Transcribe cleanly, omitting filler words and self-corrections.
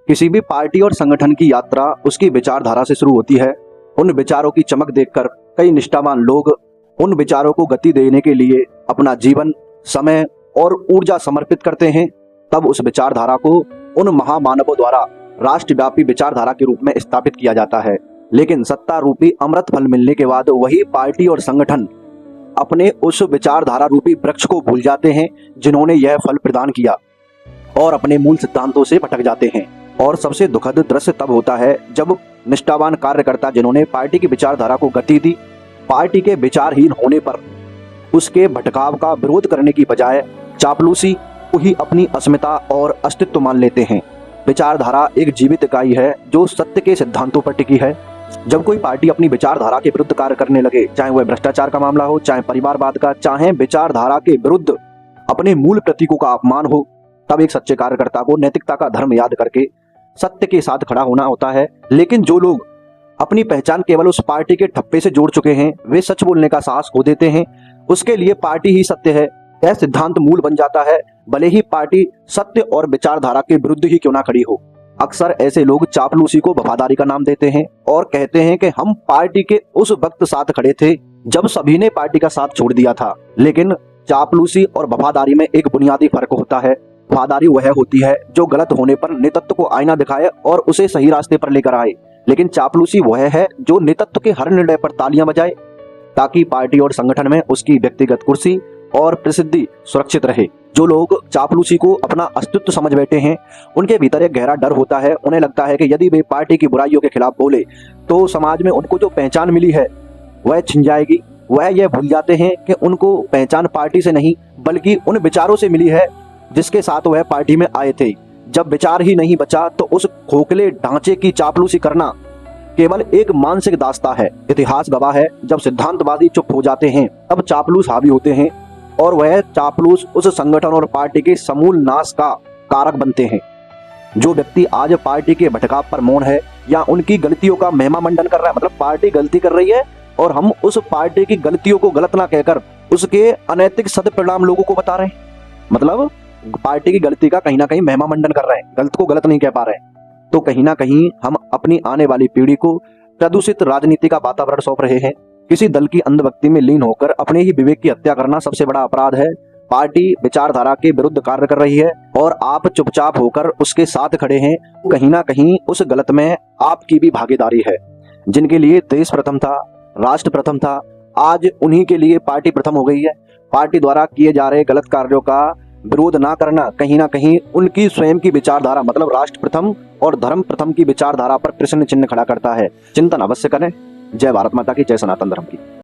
किसी भी पार्टी और संगठन की यात्रा उसकी विचारधारा से शुरू होती है। उन विचारों की चमक देखकर कई निष्ठावान लोग उन विचारों को गति देने के लिए अपना जीवन, समय और ऊर्जा समर्पित करते हैं। तब उस विचारधारा को उन महामानवों द्वारा राष्ट्रव्यापी विचारधारा के रूप में स्थापित किया जाता है। लेकिन सत्ता रूपी अमृत फल मिलने के बाद वही पार्टी और संगठन अपने उस विचारधारा रूपी वृक्ष को भूल जाते हैं जिन्होंने यह फल प्रदान किया और अपने मूल सिद्धांतों से भटक जाते हैं। और सबसे दुखद दृश्य तब होता है जब निष्ठावान कार्यकर्ता जिन्होंने पार्टी की विचारधारा को गति दी, पार्टी के विचारहीन होने पर उसके भटकाव का विरोध करने की बजाय चापलूसी को ही अपनी अस्मिता और अस्तित्व मान लेते हैं। विचारधारा एक जीवित इकाई है जो सत्य के सिद्धांतों पर टिकी है। जब कोई पार्टी अपनी विचारधारा के विरुद्ध कार्य करने लगे, चाहे वह भ्रष्टाचार का मामला हो, चाहे परिवारवाद का, चाहे विचारधारा के विरुद्ध अपने मूल प्रतीकों का अपमान हो, तब एक सच्चे कार्यकर्ता को नैतिकता का धर्म याद करके सत्य के साथ खड़ा होना होता है। लेकिन जो लोग अपनी पहचान केवल उस पार्टी के ठप्पे से जोड़ चुके हैं, वे सच बोलने का साहस खो देते हैं। उसके लिए पार्टी ही सत्य है, यह सिद्धांत मूल बन जाता है, भले ही पार्टी सत्य और विचारधारा के विरुद्ध ही क्यों ना खड़ी हो। अक्सर ऐसे लोग चापलूसी को वफादारी का नाम देते हैं और कहते हैं कि हम पार्टी के उस वक्त साथ खड़े थे जब सभी ने पार्टी का साथ छोड़ दिया था। लेकिन चापलूसी और वफादारी में एक बुनियादी फर्क होता है। वफादारी वह होती है जो गलत होने पर नेतृत्व को आईना दिखाए और उसे सही रास्ते पर लेकर आए, लेकिन चापलूसी वह है जो नेतृत्व के हर निर्णय पर तालियां बजाए ताकि पार्टी और संगठन में उसकी व्यक्तिगत कुर्सी और प्रसिद्धि सुरक्षित रहे। जो लोग चापलूसी को अपना अस्तित्व समझ बैठे हैं, उनके भीतर एक गहरा डर होता है। उन्हें लगता है कि यदि वे पार्टी की बुराइयों के खिलाफ बोले तो समाज में उनको जो पहचान मिली है वह छिन जाएगी। वह यह भूल जाते हैं कि उनको पहचान पार्टी से नहीं बल्कि उन विचारों से मिली है जिसके साथ वह पार्टी में आए थे। जब विचार ही नहीं बचा तो उस खोखले ढांचे की चापलूसी करना केवल एक मानसिक दास्ता है। इतिहास गवाह है, जब सिद्धांतवादी चुप हो जाते हैं तब चापलूस हावी होते हैं और वह चापलूस उस संगठन और पार्टी के समूल नाश का कारक बनते हैं। जो व्यक्ति आज पार्टी के भटकाव पर मौन है या उनकी गलतियों का महिमा मंडन कर रहा है, मतलब पार्टी गलती कर रही है और हम उस पार्टी की गलतियों को गलत ना कहकर उसके अनैतिक सदपरिणाम लोगों को बता रहे हैं, मतलब पार्टी की गलती का कहीं ना कहीं महिमा मंडन कर रहे हैं, गलत को गलत नहीं कह पा रहे हैं, तो कहीं ना कहीं हम अपनी आने वाली पीढ़ी को प्रदूषित राजनीति का वातावरण सौंप रहे हैं। किसी दल की अंधभक्ति में लीन होकर अपने ही विवेक की हत्या करना सबसे बड़ा अपराध है। पार्टी विचारधारा के विरुद्ध कार्य कर रही है और आप चुपचाप होकर उसके साथ खड़े हैं, कहीं ना कहीं उस गलत में आपकी भी भागीदारी है। जिनके लिए देश प्रथम था, राष्ट्र प्रथम था, आज उन्हीं के लिए पार्टी प्रथम हो गई है। पार्टी द्वारा किए जा रहे गलत कार्यों का विरोध ना करना कहीं ना कहीं उनकी स्वयं की विचारधारा, मतलब राष्ट्र प्रथम और धर्म प्रथम की विचारधारा पर प्रश्न चिन्ह खड़ा करता है। चिंतन अवश्य करें। जय भारत माता की, जय सनातन धर्म की।